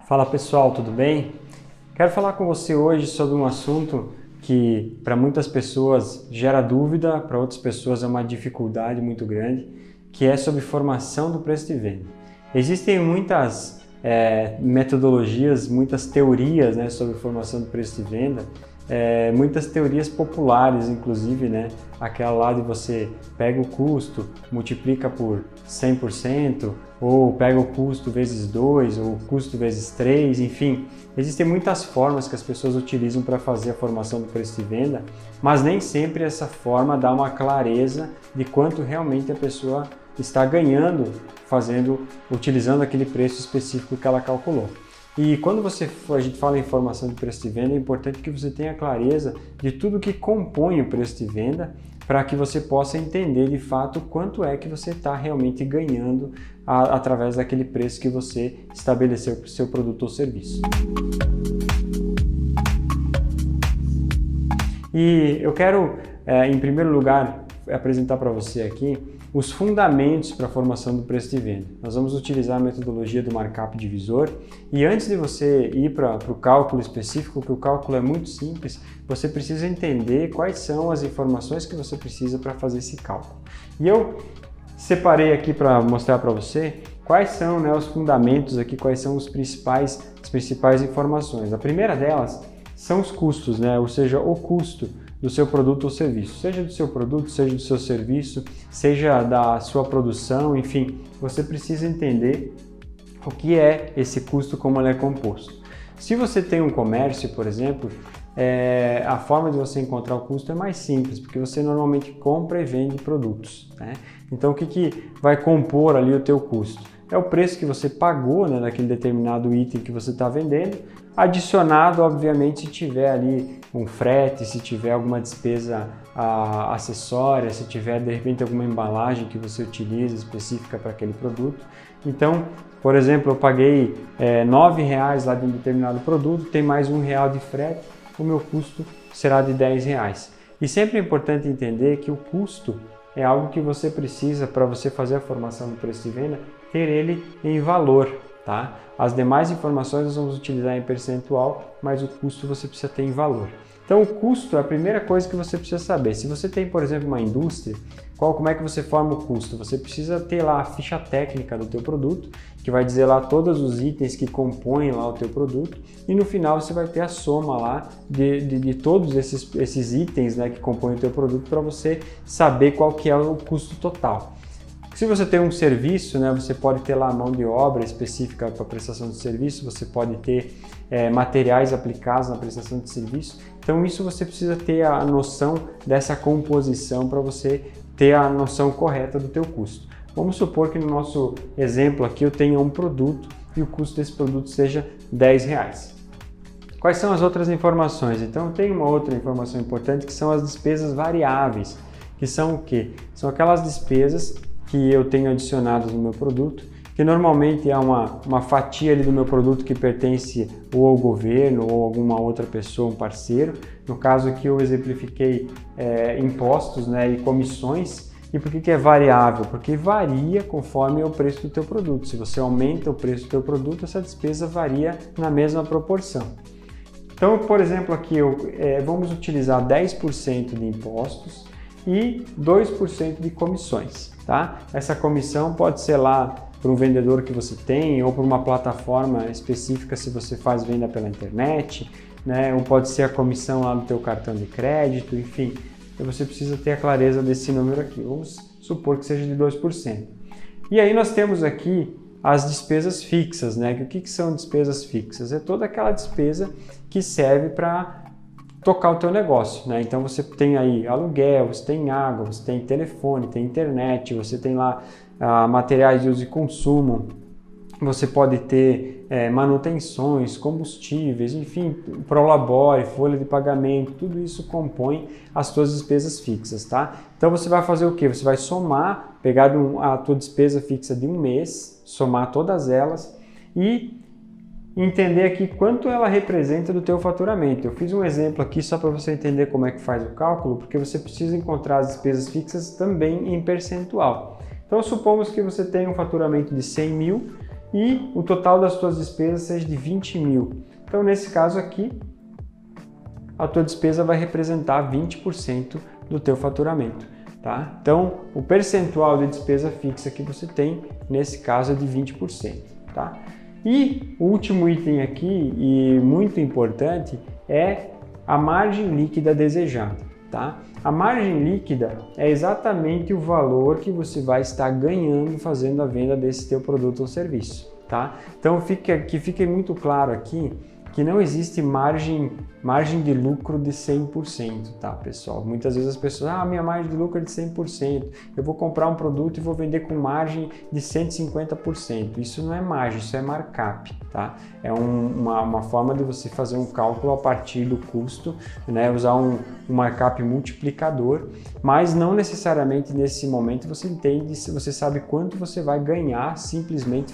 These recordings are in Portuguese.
Fala pessoal, tudo bem? Quero falar com você hoje sobre um assunto que para muitas pessoas gera dúvida, para outras pessoas é uma dificuldade muito grande, que é sobre formação do preço de venda. Existem muitas metodologias, muitas teorias, né, sobre formação do preço de venda, muitas teorias populares, inclusive, né, aquela lá de você pega o custo, multiplica por 100%, ou pega o custo vezes 2, ou o custo vezes 3, enfim. Existem muitas formas que as pessoas utilizam para fazer a formação do preço de venda, mas nem sempre essa forma dá uma clareza de quanto realmente a pessoa está ganhando utilizando aquele preço específico que ela calculou. E quando a gente fala em formação de preço de venda, é importante que você tenha clareza de tudo que compõe o preço de venda para que você possa entender de fato quanto é que você está realmente ganhando através daquele preço que você estabeleceu para o seu produto ou serviço. E eu quero, em primeiro lugar, apresentar para você aqui os fundamentos para a formação do preço de venda. Nós vamos utilizar a metodologia do markup divisor e antes de você ir para o cálculo específico, que o cálculo é muito simples, você precisa entender quais são as informações que você precisa para fazer esse cálculo. E eu separei aqui para mostrar para você quais são, né, os fundamentos aqui, quais são as principais informações. A primeira delas são os custos, né, ou seja, o custo do seu produto ou serviço, seja do seu produto, seja do seu serviço, seja da sua produção, enfim, você precisa entender o que é esse custo, como ele é composto. Se você tem um comércio, por exemplo, a forma de você encontrar o custo é mais simples, porque você normalmente compra e vende produtos, né? Então, o que vai compor ali o teu custo? É o preço que você pagou, né, daquele determinado item que você está vendendo, adicionado, obviamente, se tiver ali um frete, se tiver alguma despesa acessória, se tiver, de repente, alguma embalagem que você utiliza específica para aquele produto. Então, por exemplo, eu paguei R$9 lá de um determinado produto, tem mais R$1 de frete, o meu custo será de R$10. E sempre é importante entender que o custo é algo que você precisa, para você fazer a formação do preço de venda, ter ele em valor, tá? As demais informações nós vamos utilizar em percentual, mas o custo você precisa ter em valor. Então o custo é a primeira coisa que você precisa saber. Se você tem, por exemplo, uma indústria, como é que você forma o custo? Você precisa ter lá a ficha técnica do teu produto, que vai dizer lá todos os itens que compõem lá o teu produto, e no final você vai ter a soma lá de todos esses itens, né, que compõem o teu produto, para você saber qual que é o custo total. Se você tem um serviço, né, você pode ter lá mão de obra específica para prestação de serviço, você pode ter materiais aplicados na prestação de serviço. Então isso você precisa ter a noção dessa composição para você ter a noção correta do teu custo. Vamos supor que no nosso exemplo aqui eu tenha um produto e o custo desse produto seja R$10. Quais são as outras informações? Então tem uma outra informação importante que são as despesas variáveis, que são o quê? São aquelas despesas que eu tenho adicionadas no meu produto, que normalmente é uma fatia ali do meu produto que pertence ou ao governo ou alguma outra pessoa, um parceiro. No caso aqui eu exemplifiquei impostos, né, e comissões. E por que é variável? Porque varia conforme o preço do teu produto. Se você aumenta o preço do teu produto, essa despesa varia na mesma proporção. Então, por exemplo, aqui vamos utilizar 10% de impostos e 2% de comissões, tá? Essa comissão pode ser lá para um vendedor que você tem ou para uma plataforma específica se você faz venda pela internet, né? Ou pode ser a comissão lá do teu cartão de crédito, enfim. Então você precisa ter a clareza desse número aqui. Vamos supor que seja de 2%. E aí nós temos aqui as despesas fixas, né? O que são despesas fixas? É toda aquela despesa que serve para tocar o teu negócio, né? Então você tem aí aluguel, você tem água, você tem telefone, tem internet, você tem lá materiais de uso e consumo, você pode ter manutenções, combustíveis, enfim, prolabore, folha de pagamento, tudo isso compõe as tuas despesas fixas, tá? Então você vai fazer o quê? Você vai somar, pegar a tua despesa fixa de um mês, somar todas elas e entender aqui quanto ela representa do teu faturamento. Eu fiz um exemplo aqui só para você entender como é que faz o cálculo, porque você precisa encontrar as despesas fixas também em percentual. Então supomos que você tem um faturamento de 100 mil e o total das tuas despesas seja de 20 mil. Então, nesse caso aqui, a tua despesa vai representar 20% do teu faturamento, tá? Então, o percentual de despesa fixa que você tem, nesse caso, é de 20%, tá? E o último item aqui, e muito importante, é a margem líquida desejada, tá? A margem líquida é exatamente o valor que você vai estar ganhando fazendo a venda desse teu produto ou serviço, tá? Então, que fique muito claro aqui que não existe margem de lucro de 100%, tá, pessoal? Muitas vezes as pessoas, minha margem de lucro é de 100%, eu vou comprar um produto e vou vender com margem de 150%. Isso não é margem, isso é markup, tá? É uma forma de você fazer um cálculo a partir do custo, né? Usar um markup multiplicador, mas não necessariamente nesse momento você entende, você sabe quanto você vai ganhar simplesmente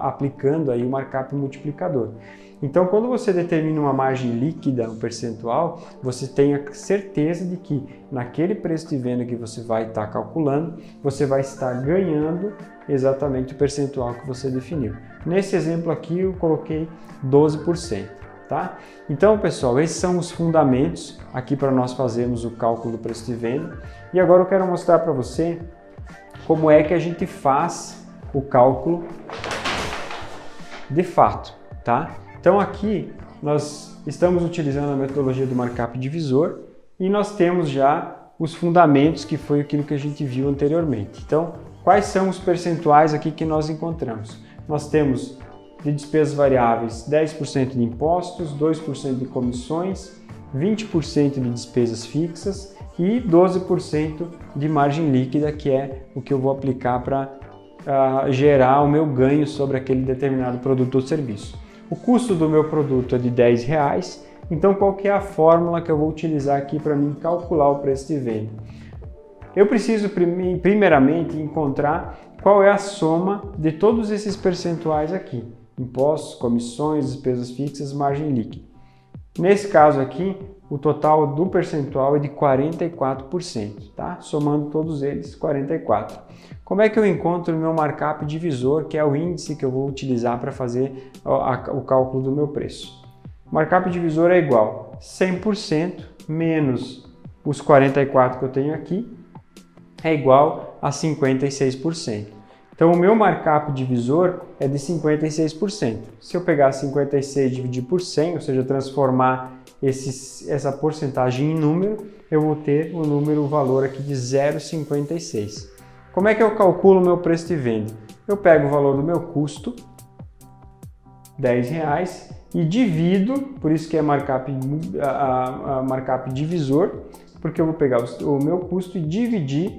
aplicando aí o markup multiplicador. Então, quando você determina uma margem líquida, um percentual, você tem a certeza de que naquele preço de venda que você vai estar calculando, você vai estar ganhando exatamente o percentual que você definiu. Nesse exemplo aqui, eu coloquei 12%, tá? Então, pessoal, esses são os fundamentos aqui para nós fazermos o cálculo do preço de venda. E agora eu quero mostrar para você como é que a gente faz o cálculo de fato, tá? Então aqui nós estamos utilizando a metodologia do markup divisor e nós temos já os fundamentos, que foi aquilo que a gente viu anteriormente. Então, quais são os percentuais aqui que nós encontramos? Nós temos de despesas variáveis 10% de impostos, 2% de comissões, 20% de despesas fixas e 12% de margem líquida, que é o que eu vou aplicar para gerar o meu ganho sobre aquele determinado produto ou serviço. O custo do meu produto é de R$10, então qual que é a fórmula que eu vou utilizar aqui para mim calcular o preço de venda? Eu preciso primeiramente encontrar qual é a soma de todos esses percentuais aqui: impostos, comissões, despesas fixas, margem líquida. Nesse caso aqui, o total do percentual é de 44%, tá? Somando todos eles, 44%. Como é que eu encontro o meu markup divisor, que é o índice que eu vou utilizar para fazer o cálculo do meu preço? O markup divisor é igual a 100% menos os 44% que eu tenho aqui, é igual a 56%. Então, o meu markup divisor é de 56%. Se eu pegar 56 e dividir por 100, ou seja, transformar essa porcentagem em número, eu vou ter o valor aqui de 0,56. Como é que eu calculo o meu preço de venda? Eu pego o valor do meu custo, R$10, e divido, por isso que é markup divisor, porque eu vou pegar o meu custo e dividir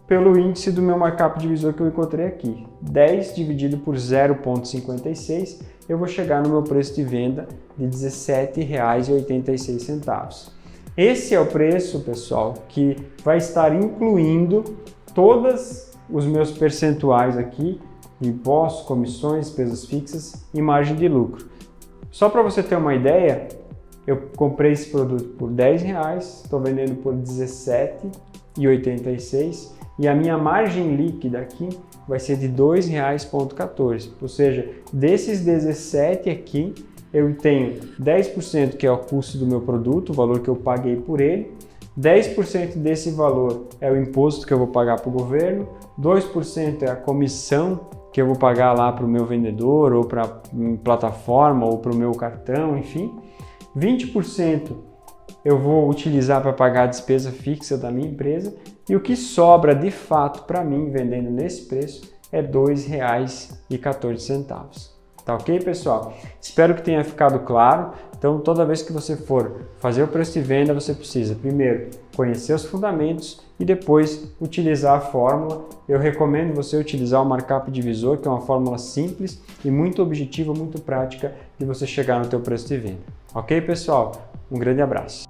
pelo índice do meu markup divisor que eu encontrei aqui. 10 dividido por 0,56, eu vou chegar no meu preço de venda de R$17,86. Esse é o preço, pessoal, que vai estar incluindo todos os meus percentuais aqui, de impostos, comissões, despesas fixas e margem de lucro. Só para você ter uma ideia, eu comprei esse produto por R$10, estou vendendo por R$17,86 e a minha margem líquida aqui vai ser de R$2,14. Ou seja, desses 17 aqui, eu tenho 10% que é o custo do meu produto, o valor que eu paguei por ele, 10% desse valor é o imposto que eu vou pagar para o governo, 2% é a comissão que eu vou pagar lá para o meu vendedor, ou para a plataforma, ou para o meu cartão, enfim. 20% eu vou utilizar para pagar a despesa fixa da minha empresa, e o que sobra de fato para mim, vendendo nesse preço, é R$2,14. Tá ok, pessoal? Espero que tenha ficado claro. Então, toda vez que você for fazer o preço de venda, você precisa primeiro conhecer os fundamentos e depois utilizar a fórmula. Eu recomendo você utilizar o markup divisor, que é uma fórmula simples e muito objetiva, muito prática de você chegar no teu preço de venda. Ok, pessoal? Um grande abraço.